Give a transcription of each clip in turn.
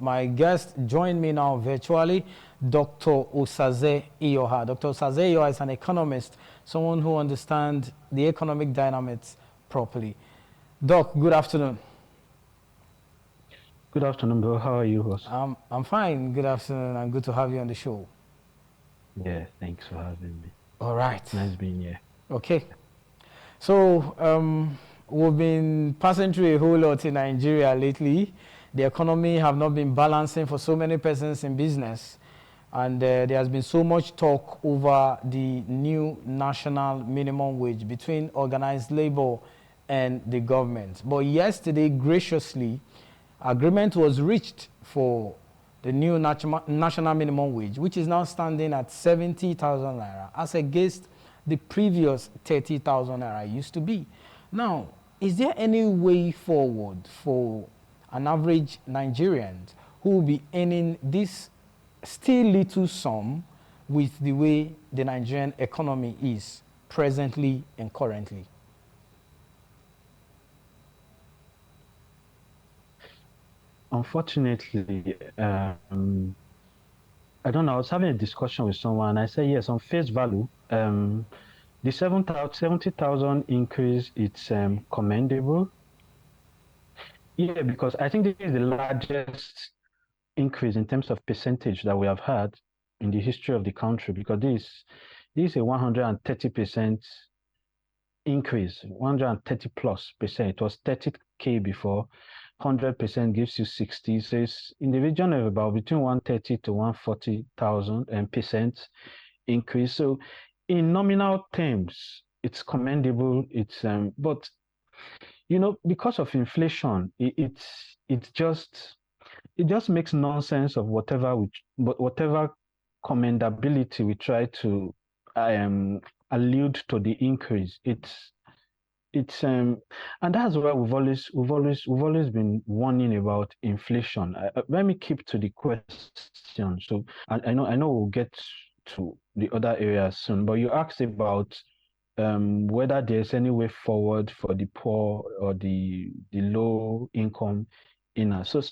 My guest joined me now virtually, Dr. Osaze Iyoha. Dr. Osaze Iyoha is an economist, someone who understands the economic dynamics properly. Doc, good afternoon. Good afternoon, bro. How are you, host? I'm fine. Good afternoon, and good to have you on the show. Yeah, thanks for having me. All right. Nice being here. Okay. So, we've been passing through a whole lot in Nigeria lately. The economy have not been balancing for so many persons in business. And there has been so much talk over the new national minimum wage between organized labor and the government. But yesterday, graciously, agreement was reached for the new national minimum wage, which is now standing at 70,000 naira as against the previous 30,000 naira used to be. Now, is there any way forward for an average Nigerian who will be earning this still little sum with the way the Nigerian economy is presently and currently? Unfortunately, I don't know. I was having a discussion with someone, and I said, yes, on face value, the 70,000 increase, it's commendable. Yeah, because I think this is the largest increase in terms of percentage that we have had in the history of the country, because this is a 130% increase, 130 plus percent. It was 30K before. 100% gives you 60. So it's in the region of about between 130 to 140,000 percent increase. So in nominal terms, it's commendable. It's but because of inflation, it just makes nonsense of whatever commendability we try to allude to the increase. It's and that's why we've always been warning about inflation. Let me keep to the question. So I know we'll get to the other areas soon, but you asked about whether there's any way forward for the poor or the low income earners. So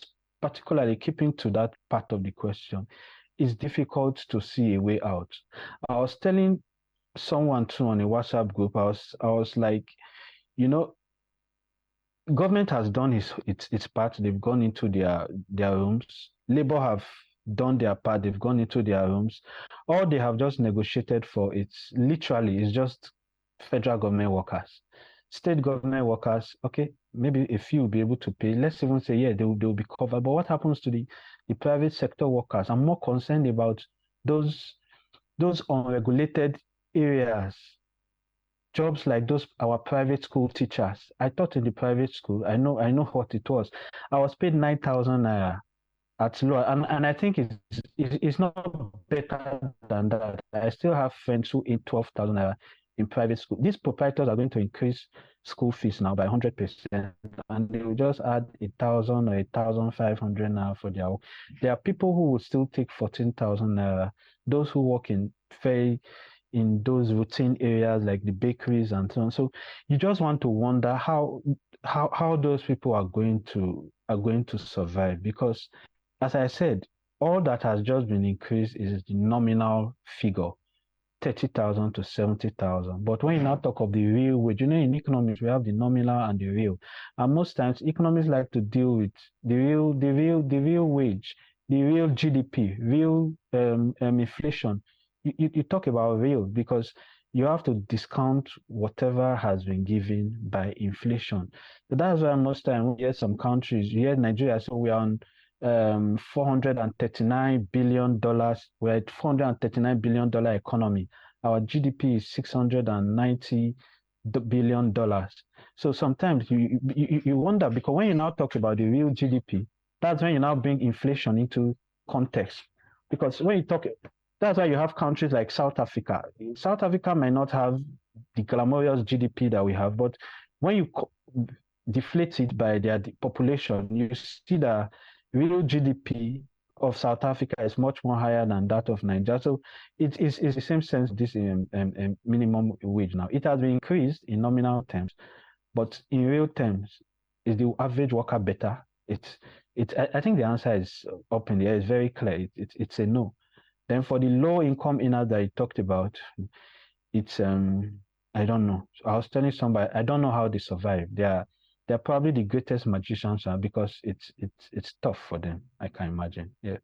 particularly keeping to that part of the question, it's difficult to see a way out. I was telling someone too on a WhatsApp group, I was like, you know, government has done its part. They've gone into their rooms. Labor have done their part. They've gone into their rooms. All they have just negotiated for, it's literally, it's just federal government workers. State government workers, okay, maybe a few will be able to pay. Let's even say, yeah, they'll be covered. But what happens to the private sector workers? I'm more concerned about those unregulated areas, jobs like those, our private school teachers. I taught in the private school. I know what it was. I was paid 9,000 naira at low, and I think it's not better than that. I still have friends who earn 12,000 naira in private school. These proprietors are going to increase school fees now by 100%, and they will just add 1,000 or 1,500 naira for their work. There are people who will still take 14,000 naira. Those who work in those routine areas like the bakeries and so on. So you just want to wonder how those people are going to survive, because as I said, all that has just been increased is the nominal figure, 30,000 to 70,000. But when you now talk of the real wage, in economics we have the nominal and the real, and most times economists like to deal with the real wage, the real GDP, real inflation. You talk about real because you have to discount whatever has been given by inflation. So that's why most time we hear some countries, you hear Nigeria, so we are on $439 billion. We're at $439 billion economy. Our GDP is $690 billion. So sometimes you wonder, because when you now talk about the real GDP, that's when you now bring inflation into context. Because when you talk, that's why you have countries like South Africa. South Africa might not have the glamorous GDP that we have, but when you deflate it by their population, you see that real GDP of South Africa is much more higher than that of Nigeria. So it's the same sense, this minimum wage now. It has been increased in nominal terms, but in real terms, is the average worker better? I think the answer is up in the air. It's very clear. It's a no. Then for the low income earners that you talked about, it's I don't know. I was telling somebody I don't know how they survive. They're probably the greatest magicians because it's tough for them. I can imagine. Yeah.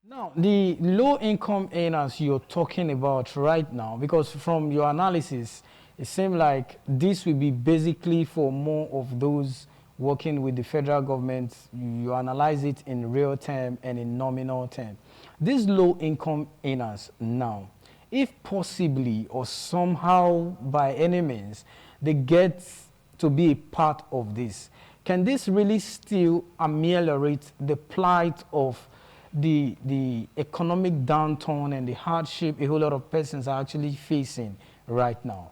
Now, the low income earners you're talking about right now, because from your analysis, it seems like this will be basically for more of those working with the federal government. You analyze it in real term and in nominal term. These low income earners now, if possibly or somehow by any means, they get to be a part of this, can this really still ameliorate the plight of the economic downturn and the hardship a whole lot of persons are actually facing right now?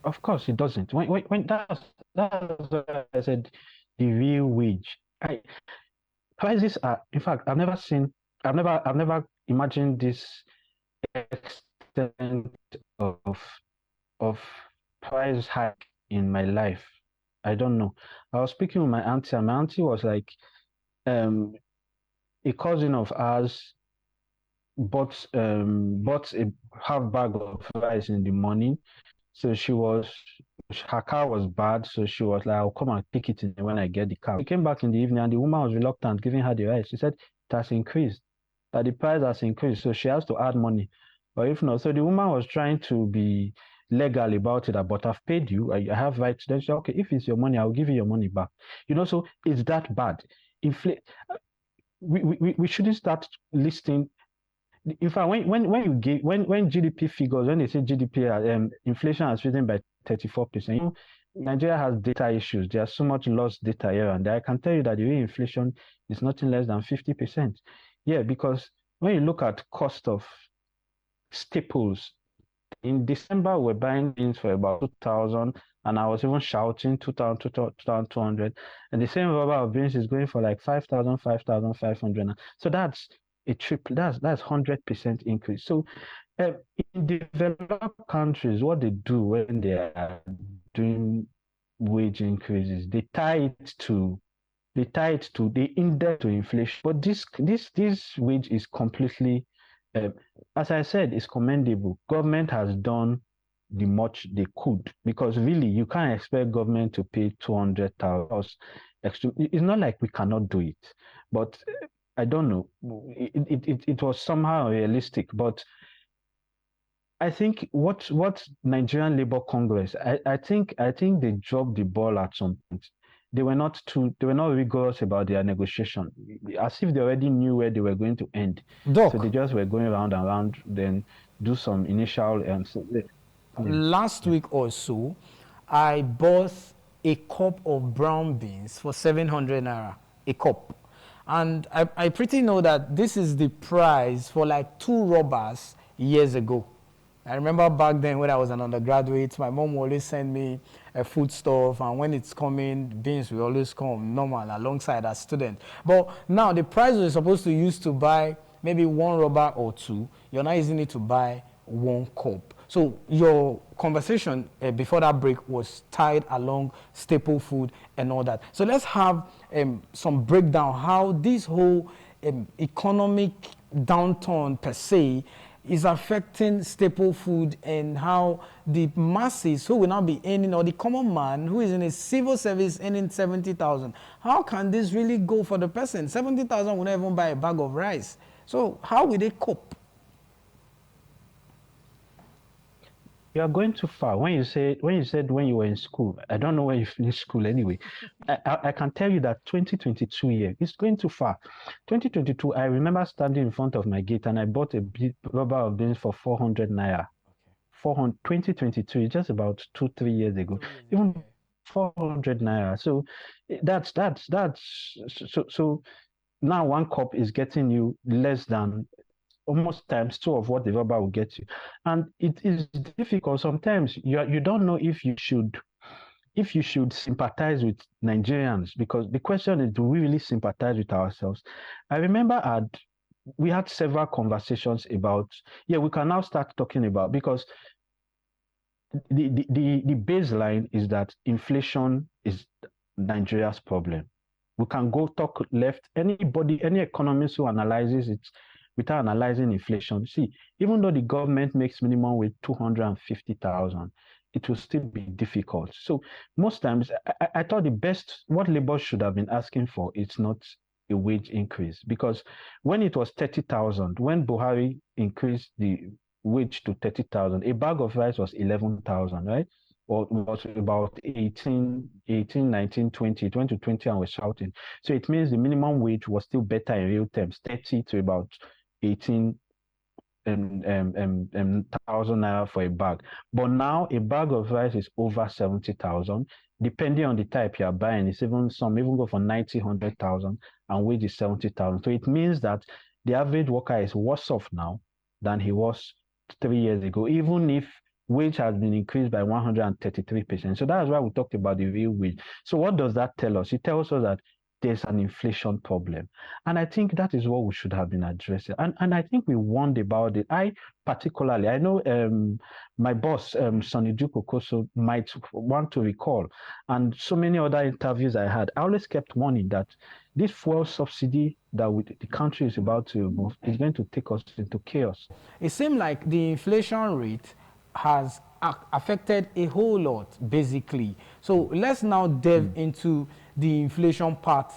Of course, it doesn't. When that's what I said, the real wage. Prices are. In fact, I've never imagined this extent of of price hike in my life. I don't know. I was speaking with my auntie, and my auntie was like, um, a cousin of ours bought a half bag of rice in the morning. So her car was bad. So she was like, I'll come and pick it in when I get the car. She came back in the evening and the woman was reluctant giving her the rice. She said it has increased, that the price has increased. So she has to add money. Or if not, so the woman was trying to be legal about it, but I've paid you. I have rights. Then she said, okay, if it's your money, I'll give you your money back. So it's that bad. Infl- we shouldn't start listing. In fact, when you get when GDP figures, when they say GDP, inflation has risen by 34%. Nigeria has data issues. There's so much lost data here and there. I can tell you that the real inflation is nothing less than 50%. Yeah, because when you look at cost of staples, in December we're buying things for about 2,000, and I was even shouting 2,000, 2,200, and the same rubber of beans is going for like 5,000, 5,500. So that's a triple. That's 100% increase. So in developed countries, what they do when they are doing wage increases, they index to inflation. But this wage is completely, uh, as I said, is commendable. Government has done the much they could, because really you can't expect government to pay 200,000 extra. It's not like we cannot do it, but I don't know. It was somehow realistic, but I think what Nigerian Labour Congress, I think they dropped the ball at some point. They were not rigorous about their negotiation, as if they already knew where they were going to end. So they Doc, just were going around and around, then do some initial yeah. last week or so, I bought a cup of brown beans for 700 naira, a cup. And I pretty know that this is the price for like two rubbers years ago. I remember back then when I was an undergraduate, my mom would always send me a food stuff, and when it's coming, beans will always come normal alongside as student. But now the price we're supposed to use to buy maybe one rubber or two, you're now using it to buy one cup. So your conversation before that break was tied along staple food and all that. So let's have some breakdown how this whole economic downturn per se is affecting staple food, and how the masses who will now be earning, or the common man who is in a civil service earning 70,000, how can this really go for the person? 70,000 will not even buy a bag of rice. So how will they cope? You are going too far. When you said when you were in school, I don't know when you finished school anyway. I can tell you that 2022 year is going too far. 2022, I remember standing in front of my gate and I bought a big rubber of beans for 400 naira. 400, 2022 is just about 2-3 years ago. 3 years ago, Even yeah. 400 naira. So that's so now one cup is getting you less than almost times two of what the rubber will get you. And it is difficult. Sometimes you don't know if you should sympathize with Nigerians, because the question is, do we really sympathize with ourselves? I remember we had several conversations about, yeah, we can now start talking about, because the baseline is that inflation is Nigeria's problem. We can go talk left. Anybody, any economist who analyzes it without analyzing inflation, see, even though the government makes minimum wage 250,000, it will still be difficult. So most times, I thought the best, what Labour should have been asking for is not a wage increase, because when it was 30,000, when Buhari increased the wage to 30,000, a bag of rice was 11,000, right? Or was about 18, 18, 19, 20, 20 to 20, and we're shouting. So it means the minimum wage was still better in real terms, 30 to about 18 thousand naira for a bag. But now a bag of rice is over 70,000. Depending on the type you are buying, it's even some even go for 90, 100,000, and wage is 70,000. So it means that the average worker is worse off now than he was 3 years ago, even if wage has been increased by 133%. So that's why we talked about the real wage. So what does that tell us? It tells us that there's an inflation problem. And I think that is what we should have been addressing. And I think we warned about it. I know my boss, Sonny Dukokoso, might want to recall, and so many other interviews I had, I always kept warning that this fuel subsidy that the country is about to remove is going to take us into chaos. It seems like the inflation rate has affected a whole lot, basically. So let's now delve into the inflation part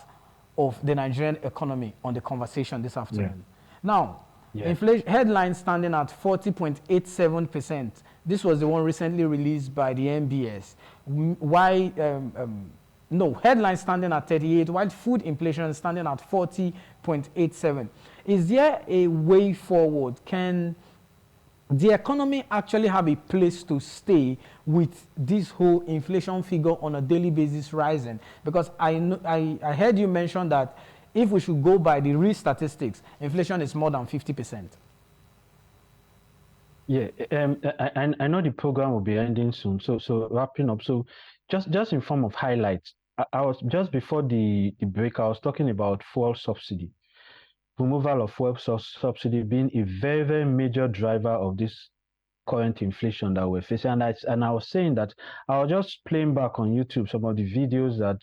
of the Nigerian economy on the conversation this afternoon. Now, inflation headline standing at 40.87%. This was the one recently released by the NBS. Why? No, headline standing at 38, while food inflation is standing at 40.87. Is there a way forward? Can the economy actually have a place to stay with this whole inflation figure on a daily basis rising? Because I heard you mention that if we should go by the real statistics, inflation is more than 50%. Yeah, I know the program will be ending soon. So wrapping up. So just in form of highlights, I was just before the break, I was talking about fuel subsidy. Removal of fuel subsidy being a very, very major driver of this current inflation that we're facing. And I was saying that I was just playing back on YouTube some of the videos that,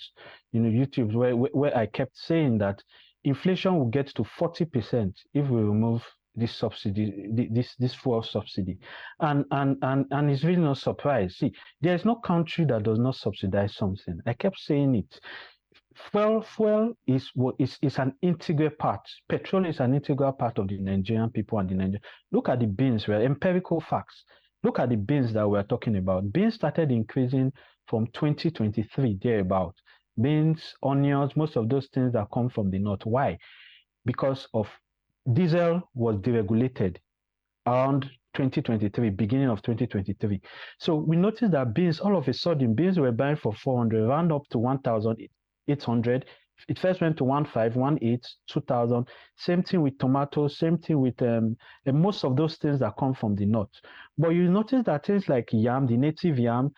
YouTube, where I kept saying that inflation will get to 40% if we remove this subsidy, this fuel subsidy. And it's really no surprise. See, there is no country that does not subsidize something. I kept saying it. Fuel is an integral part. Petrol is an integral part of the Nigerian people and the Nigerian. Look at the beans, right? Empirical facts. Look at the beans that we're talking about. Beans started increasing from 2023, thereabout. Beans, onions, most of those things that come from the north. Why? Because of diesel was deregulated around 2023, beginning of 2023. So we noticed that beans, all of a sudden, beans were buying for 400, round up to 1,800. It first went to 1,500, 1,800, 2,000. Same thing with tomatoes, same thing with most of those things that come from the north. But you notice that things like yam, the native yam,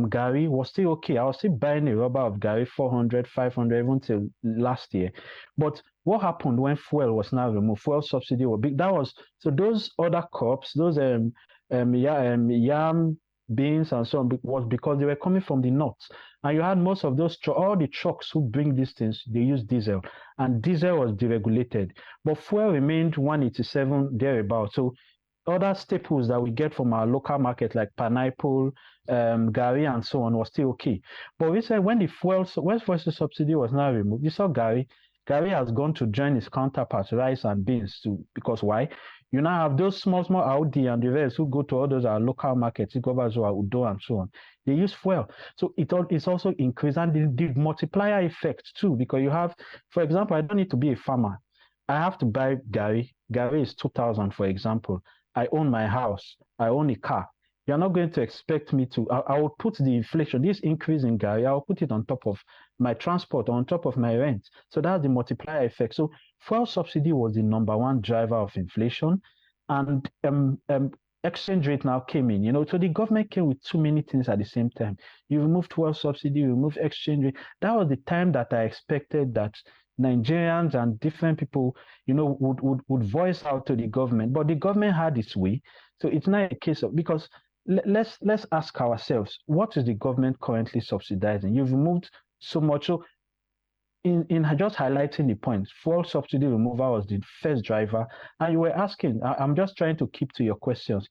Gary was still okay. I was still buying a rubber of Gary 400, 500, even till last year. But what happened when fuel was now removed? Fuel subsidy was big. That was so those other crops, those yam, beans, and so on, was because they were coming from the north. And you had most of those all the trucks who bring these things, they use diesel, and diesel was deregulated. But fuel remained 187 thereabout. So other staples that we get from our local market like pineapple, Gary, and so on was still okay. But we said when fuel subsidy was now removed, you saw Gary has gone to join his counterparts, rice and beans, because why? You now have those small Audi and the rest who go to all those our local markets, Udo, and so on. They use fuel. So it's also increased, and the multiplier effect too, because you have, for example, I don't need to be a farmer. I have to buy Gary. Gary is 2,000, for example. I own my house. I own a car. You're not going to expect me to, I will put the inflation, this increase in Gary, I'll put it on top of my transport, on top of my rent. So that's the multiplier effect. So fuel subsidy was the number one driver of inflation. And exchange rate now came in, so the government came with too many things at the same time. You removed fuel subsidy, you removed exchange rate. That was the time that I expected that Nigerians and different people, would voice out to the government, but the government had its way. So it's not a case of, because let's ask ourselves, what is the government currently subsidizing? You've removed so much. So in just highlighting the point, fuel subsidy removal was the first driver. And you were asking, I'm just trying to keep to your questions,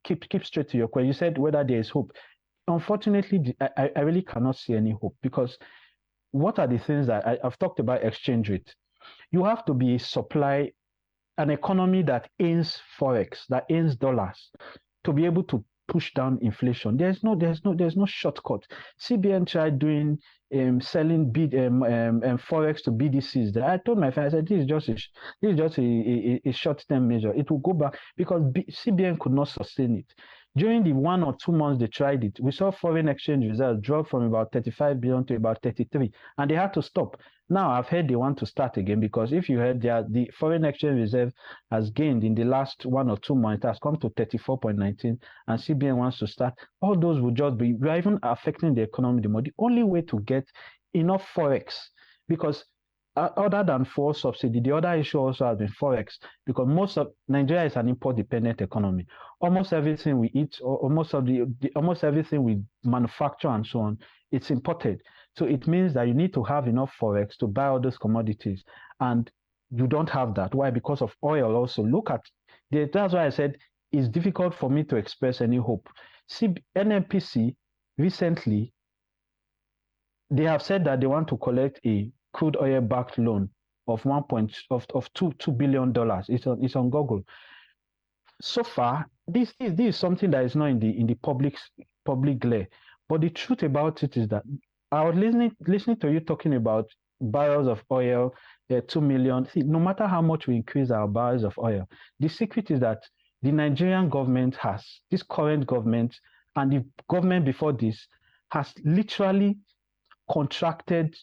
keep straight to your question. You said whether there is hope. Unfortunately, I really cannot see any hope, because what are the things that I've talked about? Exchange rate. You have to be an economy that earns forex, that earns dollars, to be able to push down inflation. There's no shortcut. CBN tried doing selling forex to BDCs. I told my friend, I said, this is just a short-term measure. It will go back, because CBN could not sustain it. During the 1 or 2 months they tried it, we saw foreign exchange reserves drop from about 35 billion to about 33, and they had to stop. Now I've heard they want to start again, because if you heard, the foreign exchange reserve has gained in the last 1 or 2 months, it has come to 34.19, and CBN wants to start. All those will just be, we're even affecting the economy the more. The only way to get enough forex, because other than fuel subsidy, the other issue also has been forex, because most of Nigeria is an import-dependent economy. Almost everything we eat, or almost everything we manufacture and so on, it's imported. So it means that you need to have enough forex to buy all those commodities, and you don't have that. Why? Because of oil. Also, that's why I said it's difficult for me to express any hope. See, NNPC recently, they have said that they want to collect a crude oil backed loan of $2 billion. It's on Google. So far, this is something that is not in the public glare. But the truth about it is that I was listening to you talking about barrels of oil, 2 million. See, no matter how much we increase our barrels of oil, the secret is that the Nigerian government this current government and the government before this has literally contracted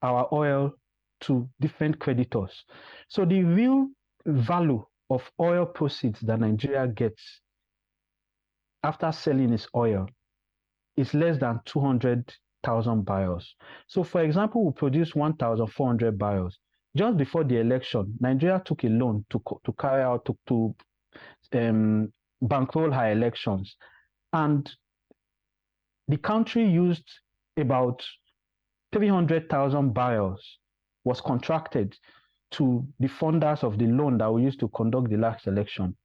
our oil to different creditors. So the real value of oil proceeds that Nigeria gets after selling its oil is less than 200,000 barrels. So, for example, we produce 1,400 barrels. Just before the election, Nigeria took a loan to carry out, to bankroll her elections. And the country used about 300,000 barrels, was contracted to the funders of the loan that we used to conduct the last election.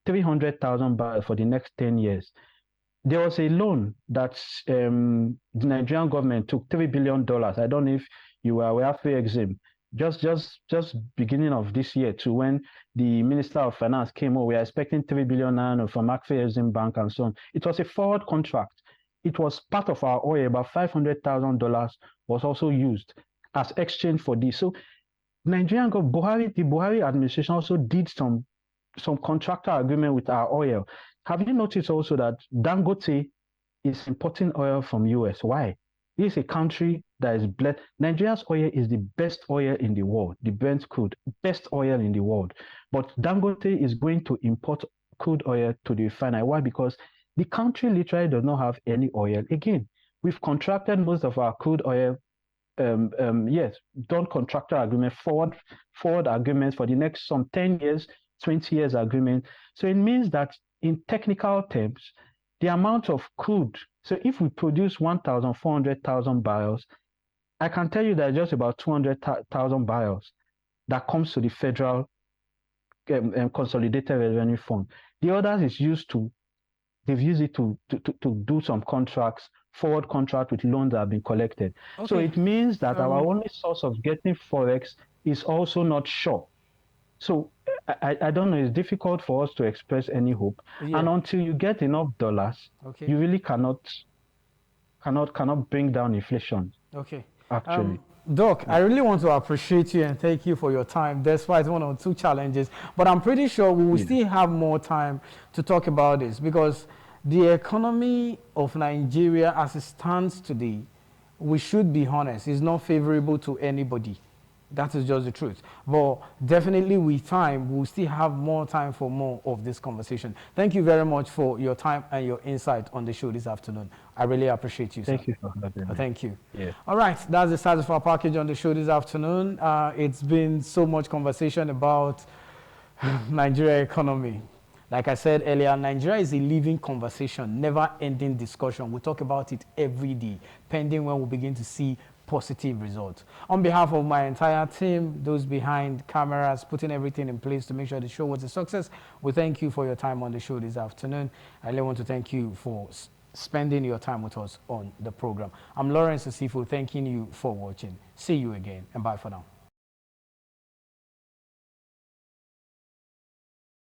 300,000 barrels for the next 10 years. There was a loan that the Nigerian government took, $3 billion. I don't know if you were aware, free exim. Just beginning of this year, to when the Minister of Finance came over, we are expecting 3 billion from Exim Bank and so on. It was a forward contract. It was part of our oil. About $500,000 was also used as exchange for this. So Nigerian government, the Buhari administration also did some contractor agreement with our oil. Have you noticed also that Dangote is importing oil from US? Why? This is a country that is blessed. Nigeria's oil is the best oil in the world, the Brent crude, best oil in the world. But Dangote is going to import crude oil to the refinery. Why? Because the country literally does not have any oil. Again, we've contracted most of our crude oil. Yes, done contractor agreement, forward agreements for the next 10 years, 20 years agreement. So it means that in technical terms, the amount of crude, so if we produce 1,400,000 barrels, I can tell you that just about 200,000 barrels that comes to the federal consolidated revenue fund. The others they've used it to do some contracts, forward contract with loans that have been collected. Okay. So it means that our only source of getting forex is also not sure. So I don't know, it's difficult for us to express any hope. Yeah. And until you get enough dollars, you really cannot bring down inflation. Okay. Actually. Doc, I really want to appreciate you and thank you for your time, despite 1 or 2 challenges. But I'm pretty sure we will still have more time to talk about this, because the economy of Nigeria as it stands today, we should be honest, is not favorable to anybody. That is just the truth. But definitely with time, we'll still have more time for more of this conversation. Thank you very much for your time and your insight on the show this afternoon. I really appreciate you, sir. Thank you for having me. Thank you. Yeah. All right, that's the size of our package on the show this afternoon. It's been so much conversation about Nigeria economy. Like I said earlier, Nigeria is a living conversation, never-ending discussion. We talk about it every day, pending when we begin to see positive results. On behalf of my entire team, those behind cameras, putting everything in place to make sure the show was a success, we thank you for your time on the show this afternoon. I really want to thank you for spending your time with us on the program. I'm Lawrence Osifo, thanking you for watching. See you again, and bye for now.